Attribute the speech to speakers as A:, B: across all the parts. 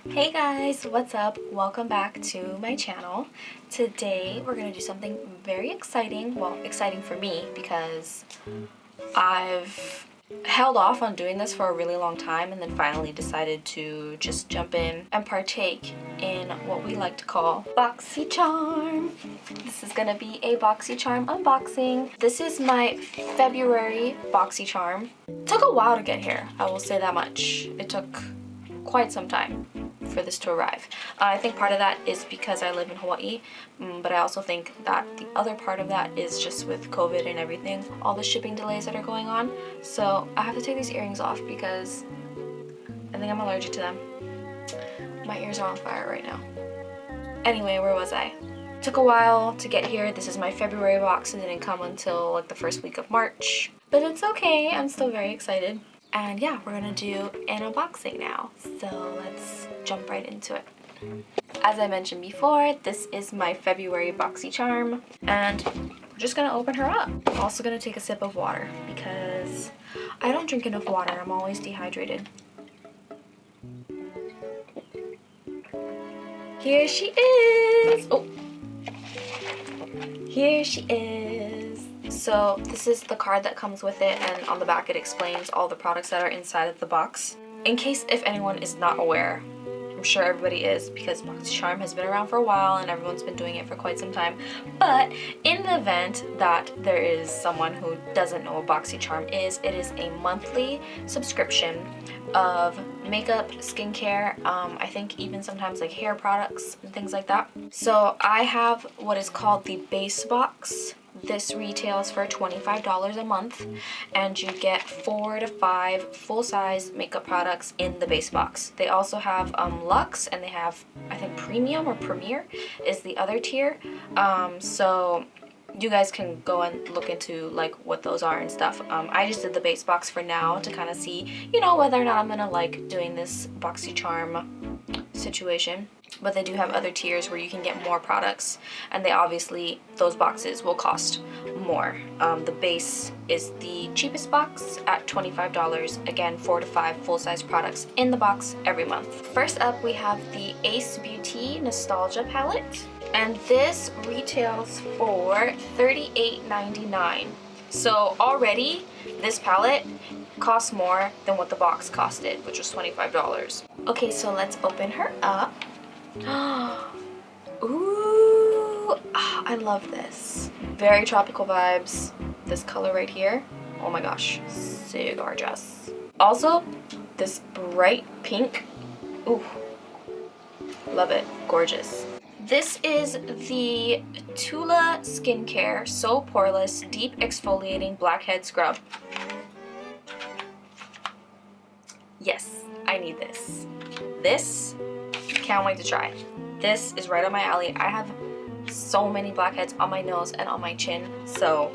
A: Hey guys, what's up? Welcome back to my channel. Today we're gonna do something very exciting. Well, exciting for me because I've held off on doing this for a really long time and then finally decided to just jump in and partake in what we like to call Boxycharm. This is gonna be a Boxycharm unboxing. This is my February Boxycharm. It took a while to get here, I will say that much. It took quite some time for this to arrive. I think part of that is because I live in Hawaii, but I also think that the other part of that is just with COVID and everything, all the shipping delays that are going on. So I have to take these earrings off because I think I'm allergic to them. My ears are on fire right now. Anyway, where was I? Took a while to get here. This is my February box. It didn't come until like the first week of March, but it's okay. I'm still very excited. And yeah, we're gonna do an unboxing now. So let's jump right into it. As I mentioned before, this is my February Boxycharm, and we're just gonna open her up. I'm also gonna take a sip of water because I don't drink enough water. I'm always dehydrated. Here she is. Oh, here she is. So this is the card that comes with it, and on the back it explains all the products that are inside of the box. In case if anyone is not aware, I'm sure everybody is because Boxycharm has been around for a while and everyone's been doing it for quite some time. But in the event that there is someone who doesn't know what Boxycharm is, it is a monthly subscription of makeup, skincare, I think even sometimes like hair products and things like that. So I have what is called the base box. This retails for $25 a month, and you get 4 to 5 full-size makeup products in the base box. They also have Luxe, and they have, I think, Premium or Premier is the other tier. So you guys can go and look into like what those are and stuff. I just did the base box for now to kind of see, you know, whether or not I'm gonna like doing this Boxycharm situation. But they do have other tiers where you can get more products, and they obviously, those boxes will cost more. The base is the cheapest box at $25. Again, 4 to 5 full-size products in the box every month. First up, we have the Beaute Nostalgia palette, and this retails for $38.99. So already, this palette costs more than what the box costed, which was $25. Okay, so let's open her up. Ooh, I love this. Very tropical vibes. This color right here, oh my gosh, so gorgeous. Also, this bright pink, ooh, love it, gorgeous. This is the Tula Skincare So Poreless Deep Exfoliating Blackhead Scrub. Yes, I need this. This, can't wait to try. This is right on my alley. I have so many blackheads on my nose and on my chin, so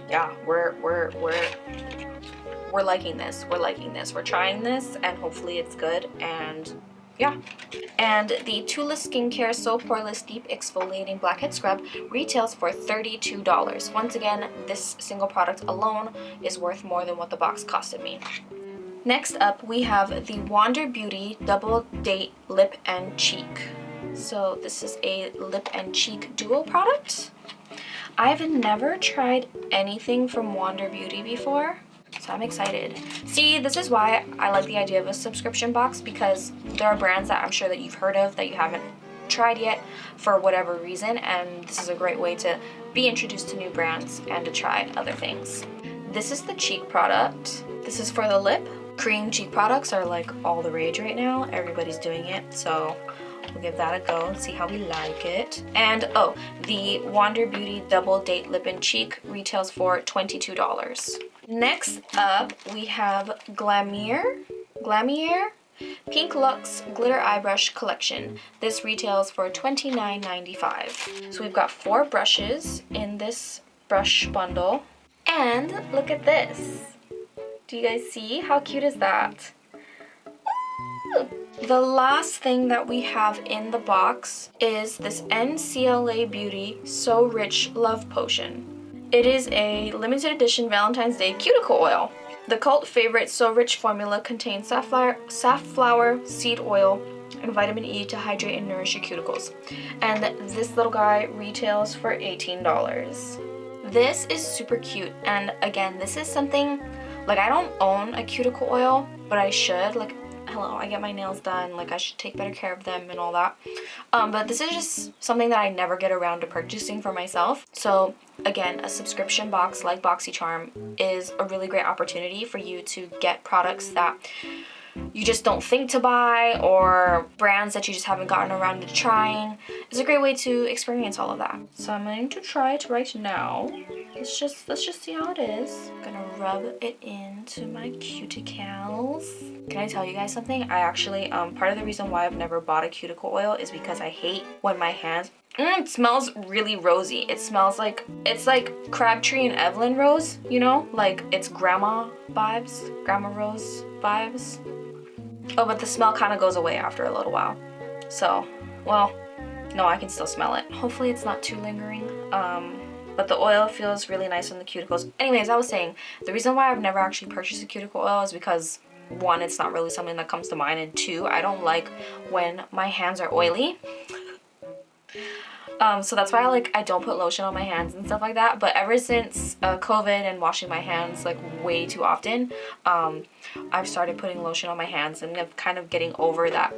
A: yeah, we're liking this. We're liking this. We're trying this, and hopefully it's good. And yeah. And the Tula Skincare So Poreless Deep Exfoliating Blackhead Scrub retails for $32. Once again, this single product alone is worth more than what the box costed me. Next up, we have the Wander Beauty Double Date Lip and Cheek. So this is a lip and cheek duo product. I've never tried anything from Wander Beauty before, so I'm excited. See, this is why I like the idea of a subscription box, because there are brands that I'm sure that you've heard of that you haven't tried yet for whatever reason, and this is a great way to be introduced to new brands and to try other things. This is the cheek product. This is for the lip. Cream cheek products are like all the rage right now. Everybody's doing it, so we'll give that a go and see how we like it. And oh, the Wander Beauty Double Date Lip and Cheek retails for $22. Next up, we have Glamierre Pink Luxe Glitter Eye Brush Collection. This retails for $29.95. So we've got 4 brushes in this brush bundle. And look at this. Do you guys see? How cute is that? Ooh. The last thing that we have in the box is this NCLA Beauty So Rich Love Potion. It is a limited edition Valentine's Day cuticle oil. The cult favorite So Rich formula contains safflower seed oil and vitamin E to hydrate and nourish your cuticles. And this little guy retails for $18. This is super cute, and again, this is something, like, I don't own a cuticle oil, but I should. Like, hello, I get my nails done, like, I should take better care of them and all that. But this is just something that I never get around to purchasing for myself. So again, a subscription box like Boxycharm is a really great opportunity for you to get products that you just don't think to buy, or brands that you just haven't gotten around to trying. It's a great way to experience all of that. So I'm going to try it right now. Let's just see how it is. I'm gonna rub it into my cuticles. Can I tell you guys something? I actually, part of the reason why I've never bought a cuticle oil is because I hate when my hands, it smells really rosy. It smells like, it's like Crabtree and Evelyn rose, you know? Like, it's grandma vibes, grandma rose vibes. Oh, but the smell kind of goes away after a little while. So, well, no, I can still smell it. Hopefully it's not too lingering. But the oil feels really nice on the cuticles. Anyways, I was saying, the reason why I've never actually purchased a cuticle oil is because, one, it's not really something that comes to mind, and two, I don't like when my hands are oily. So that's why I don't put lotion on my hands and stuff like that. But ever since COVID and washing my hands like way too often, I've started putting lotion on my hands, and I'm kind of getting over that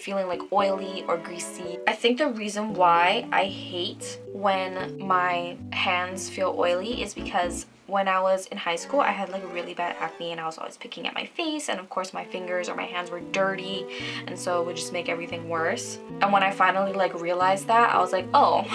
A: feeling like oily or greasy. I think the reason why I hate when my hands feel oily is because when I was in high school, I had like really bad acne, and I was always picking at my face, and of course my fingers or my hands were dirty, and so it would just make everything worse. And when I finally like realized that, I was like, oh,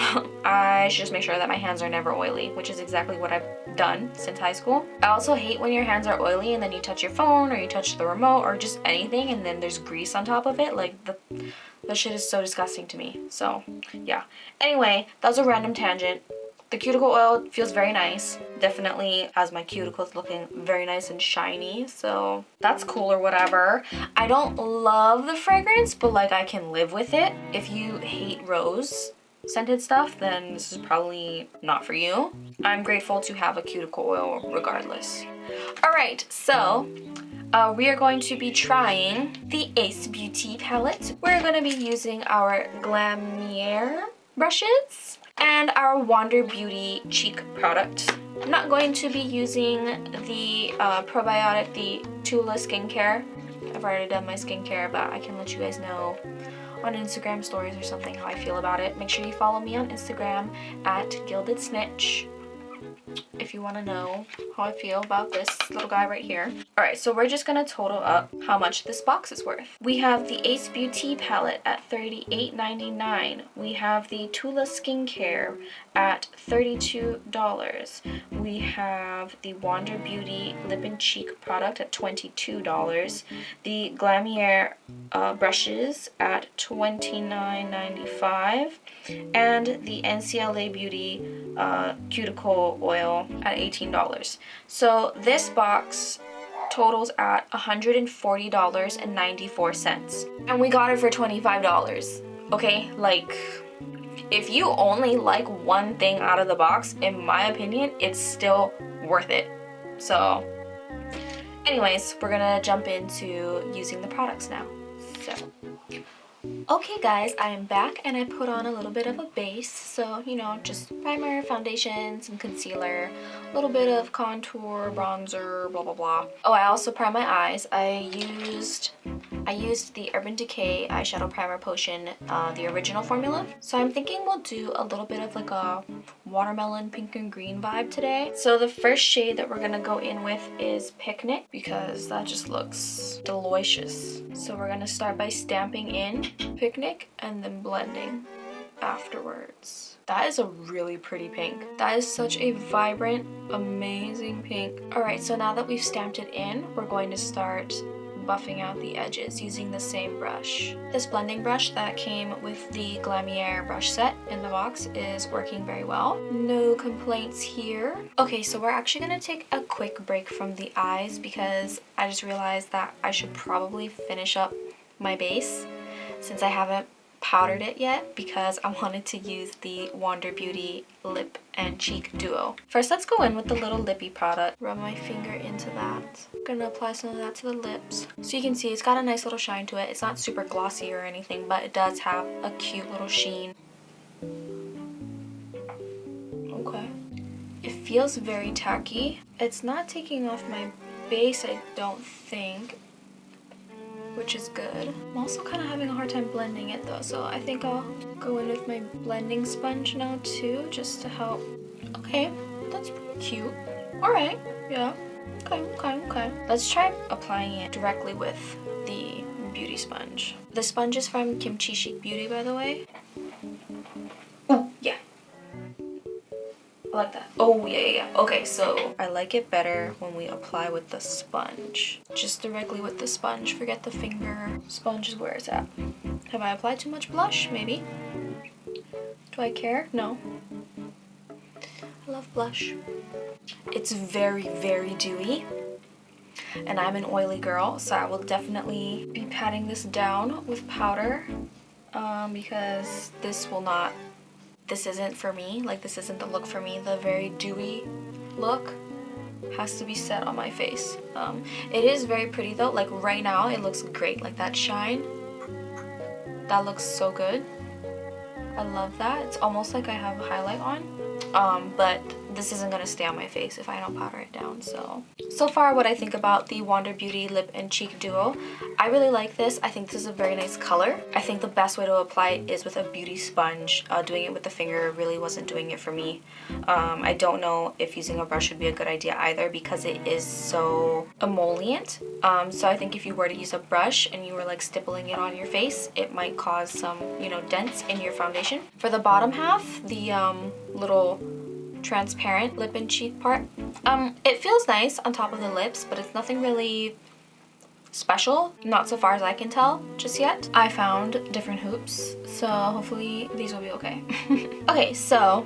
A: I should just make sure that my hands are never oily, which is exactly what I've done since high school. I also hate when your hands are oily and then you touch your phone or you touch the remote or just anything and then there's grease on top of it. Like, that shit is so disgusting to me. So yeah, anyway, that was a random tangent. The cuticle oil feels very nice. Definitely has my cuticles looking very nice and shiny, so that's cool or whatever. I don't love the fragrance, but like I can live with it. If you hate rose scented stuff, then this is probably not for you. I'm grateful to have a cuticle oil regardless. Alright, so we are going to be trying the Ace Beauty palette. We're going to be using our Glamierre brushes and our Wander Beauty cheek product. I'm not going to be using the probiotic, the Tula skincare. I've already done my skincare, but I can let you guys know on Instagram stories or something how I feel about it. Make sure you follow me on Instagram at Gilded Snitch if you want to know how I feel about this little guy right here. Alright, so we're just going to total up how much this box is worth. We have the Ace Beauty palette at $38.99. We have the Tula skincare at $32. We have the Wander Beauty lip and cheek product at $22. The Glamierre brushes at $29.95. And the NCLA Beauty cuticle oil at $18. So this box totals at $140.94, and we got it for $25. Okay, like, if you only like one thing out of the box, in my opinion, it's still worth it. So anyways, we're gonna jump into using the products now. So okay guys, I am back and I put on a little bit of a base. So, you know, just primer, foundation, some concealer, a little bit of contour, bronzer, blah blah blah. Oh, I also primed my eyes. I used the Urban Decay eyeshadow primer potion, the original formula. So I'm thinking we'll do a little bit of like a watermelon pink and green vibe today. So the first shade that we're gonna go in with is Picnic, because that just looks delicious. So we're gonna start by stamping in Picnic and then blending afterwards. That is a really pretty pink. That is such a vibrant, amazing pink. Alright, so now that we've stamped it in, we're going to start buffing out the edges using the same brush. This blending brush that came with the Glamierre brush set in the box is working very well. No complaints here. Okay, so we're actually gonna take a quick break from the eyes because I just realized that I should probably finish up my base since I haven't powdered it yet because I wanted to use the Wander Beauty lip and cheek duo. First, let's go in with the little lippy product. Rub my finger into that. I'm gonna apply some of that to the lips. So you can see it's got a nice little shine to it. It's not super glossy or anything, but it does have a cute little sheen. Okay. It feels very tacky. It's not taking off my base, I don't think, which is good. I'm also kind of having a hard time blending it though, so I think I'll go in with my blending sponge now too, just to help. Okay, that's pretty cute. Alright, yeah. Okay. Let's try applying it directly with the beauty sponge. The sponge is from Kimchi Chic Beauty, by the way. Oh, yeah. I like that. Oh, yeah. Okay, so I like it better when we apply with the sponge. Just directly with the sponge. Forget the finger. Sponge is where it's at. Have I applied too much blush? Maybe. Do I care? No. I love blush. It's very, very dewy. And I'm an oily girl, so I will definitely be patting this down with powder because this isn't for me. Like, this isn't the look for me. The very dewy look has to be set on my face. It is very pretty though. Like right now it looks great. Like that shine, that looks so good. I love that. It's almost like I have a highlight on, but this isn't gonna stay on my face if I don't powder it down. So far what I think about the Wander Beauty lip and cheek duo, I really like this. I think this is a very nice color. I think the best way to apply it is with a beauty sponge. Doing it with the finger really wasn't doing it for me. I don't know if using a brush would be a good idea either because it is so emollient. So I think if you were to use a brush and you were like stippling it on your face, it might cause some, you know, dents in your foundation. For the bottom half, the little transparent lip and cheek part, it feels nice on top of the lips, but it's nothing really special, not so far as I can tell just yet. I found different hoops, so hopefully these will be okay. Okay, so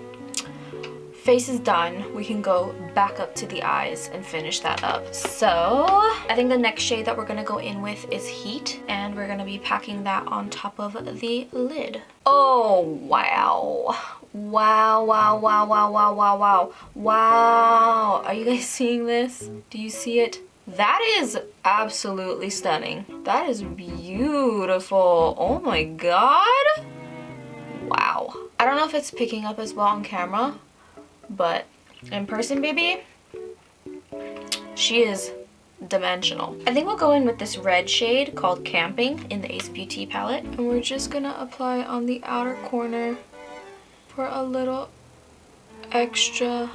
A: face is done. We can go back up to the eyes and finish that up. So I think the next shade that we're gonna go in with is Heat, and we're gonna be packing that on top of the lid. Oh, wow. Wow. Are you guys seeing this? Do you see it? That is absolutely stunning. That is beautiful. Oh my god. Wow. I don't know if it's picking up as well on camera, but in person, baby, she is dimensional. I think we'll go in with this red shade called Camping in the Ace Beauty palette, and we're just gonna apply on the outer corner for a little extra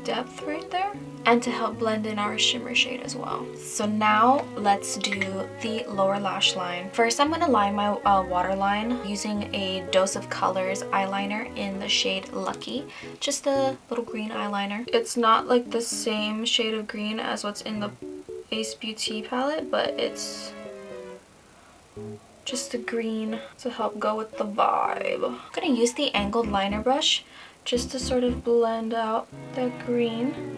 A: depth right there, and to help blend in our shimmer shade as well. So now let's do the lower lash line. First, I'm gonna line my waterline using a Dose of Colors eyeliner in the shade Lucky. Just a little green eyeliner. It's not like the same shade of green as what's in the Ace Beauty palette, but it's just a green to help go with the vibe. I'm gonna use the angled liner brush just to sort of blend out that green.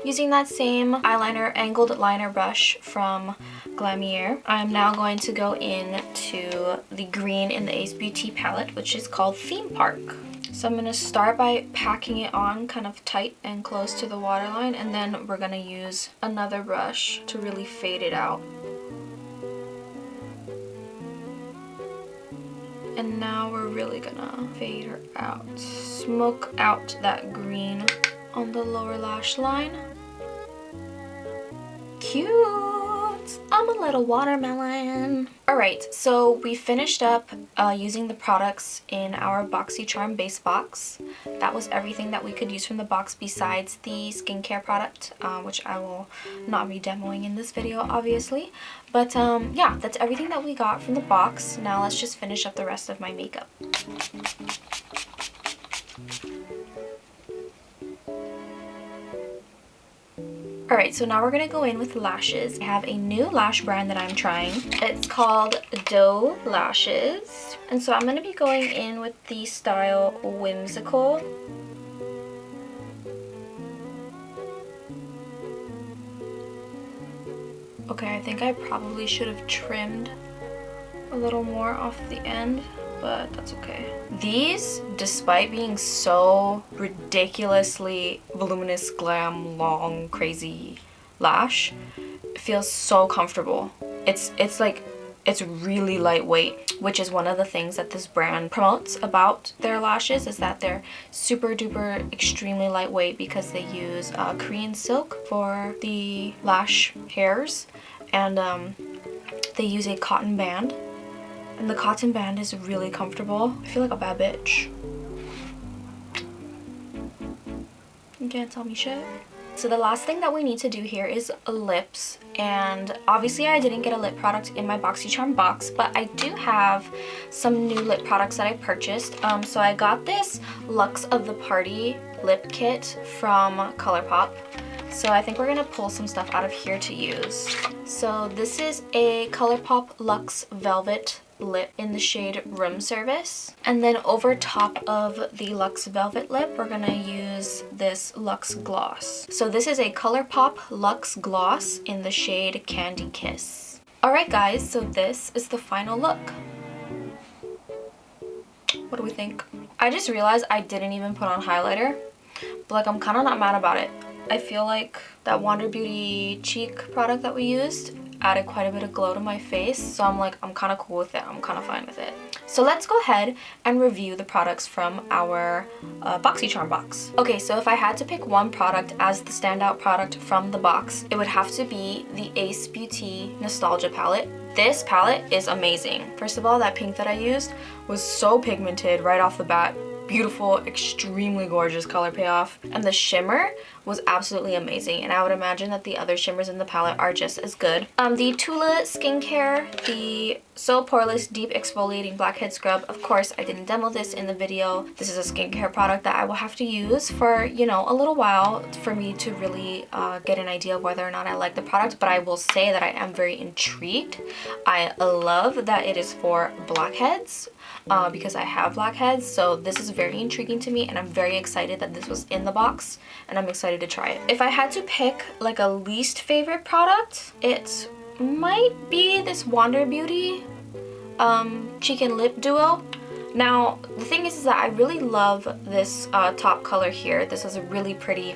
A: Using that same eyeliner angled liner brush from Glamierre, I'm now going to go into the green in the Ace Beauty palette, which is called Theme Park. So I'm gonna start by packing it on kind of tight and close to the waterline, and then we're gonna use another brush to really fade it out. And now we're really gonna fade her out. Smoke out that green on the lower lash line. Cute! I'm a little watermelon. Alright, so we finished up using the products in our Boxycharm base box. That was everything that we could use from the box besides the skincare product, which I will not be demoing in this video, obviously. But yeah, that's everything that we got from the box. Now let's just finish up the rest of my makeup. Alright, so now we're going to go in with lashes. I have a new lash brand that I'm trying. It's called Doe Lashes. And so I'm going to be going in with the style Whimsical. Okay, I think I probably should have trimmed a little more off the end, but that's okay. These, despite being so ridiculously voluminous, glam, long, crazy lash, feels so comfortable. It's really lightweight, which is one of the things that this brand promotes about their lashes, is that they're super duper extremely lightweight because they use Korean silk for the lash hairs, and they use a cotton band, and the cotton band is really comfortable. I feel like a bad bitch. You can't tell me shit. So the last thing that we need to do here is lips, and obviously I didn't get a lip product in my Boxycharm box, but I do have some new lip products that I purchased. So I got this Luxe of the Party lip kit from ColourPop. So I think we're gonna pull some stuff out of here to use. So this is a ColourPop Luxe Velvet lip in the shade Room Service, and then over top of the Luxe Velvet lip we're gonna use this Luxe gloss. So this is a ColourPop Luxe gloss in the shade Candy Kiss. Alright guys, so this is the final look. What do we think? I just realized I didn't even put on highlighter, but like I'm kind of not mad about it. I feel like that Wander Beauty cheek product that we used added quite a bit of glow to my face, so I'm kind of cool with it. I'm kind of fine with it. So let's go ahead and review the products from our Boxycharm box. Okay, so if I had to pick one product as the standout product from the box, it would have to be the Beaute Nostalgia palette. This palette is amazing. First of all, that pink that I used was so pigmented right off the bat. Beautiful, extremely gorgeous color payoff, and the shimmer was absolutely amazing, and I would imagine that the other shimmers in the palette are just as good. The Tula skincare, the So Poreless Deep Exfoliating Blackhead Scrub. Of course, I didn't demo this in the video. This is a skincare product that I will have to use for, you know, a little while for me to really get an idea of whether or not I like the product, but I will say that I am very intrigued. I love that it is for blackheads. Because I have blackheads, so this is very intriguing to me, and I'm very excited that this was in the box, and I'm excited to try it. If I had to pick like a least favorite product, it might be this Wander Beauty cheek and lip duo. Now the thing is that I really love this top color here. This is a really pretty.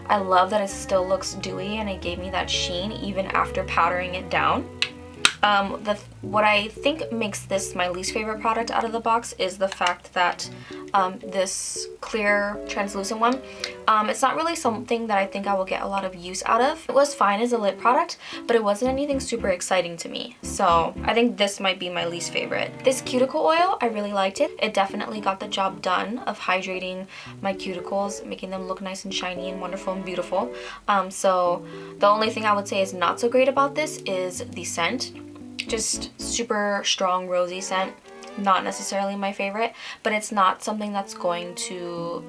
A: I love that it still looks dewy and it gave me that sheen even after powdering it down. What I think makes this my least favorite product out of the box is the fact that this clear translucent one, it's not really something that I think I will get a lot of use out of. It was fine as a lip product, but it wasn't anything super exciting to me. So I think this might be my least favorite. This cuticle oil, I really liked it. It definitely got the job done of hydrating my cuticles, making them look nice and shiny and wonderful and beautiful. So the only thing I would say is not so great about this is the scent. Just super strong rosy scent. Not necessarily my favorite, but it's not something that's going to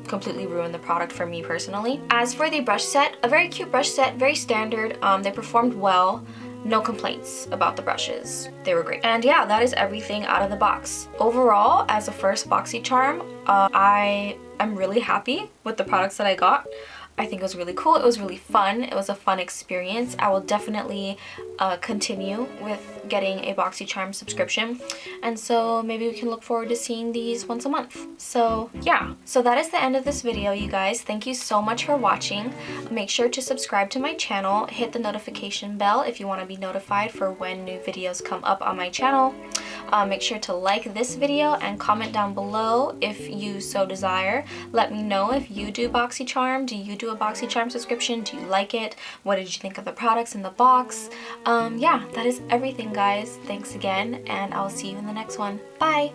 A: completely ruin the product for me personally. As for the brush set, a very cute brush set, very standard. They performed well. No complaints about the brushes. They were great. And yeah, that is everything out of the box. Overall, as a first Boxycharm, I am really happy with the products that I got. I think it was really cool. It was really fun. It was a fun experience. I will definitely continue with getting a Boxycharm subscription, and so maybe we can look forward to seeing these once a month. So yeah, so that is the end of this video, you guys. Thank you so much for watching. Make sure to subscribe to my channel, hit the notification bell if you want to be notified for when new videos come up on my channel. Make sure to like this video and comment down below if you so desire. Let me know if you do Boxycharm. Do you do a Boxycharm subscription? Do you like it? What did you think of the products in the box? Yeah, that is everything, guys. Thanks again, and I'll see you in the next one. Bye!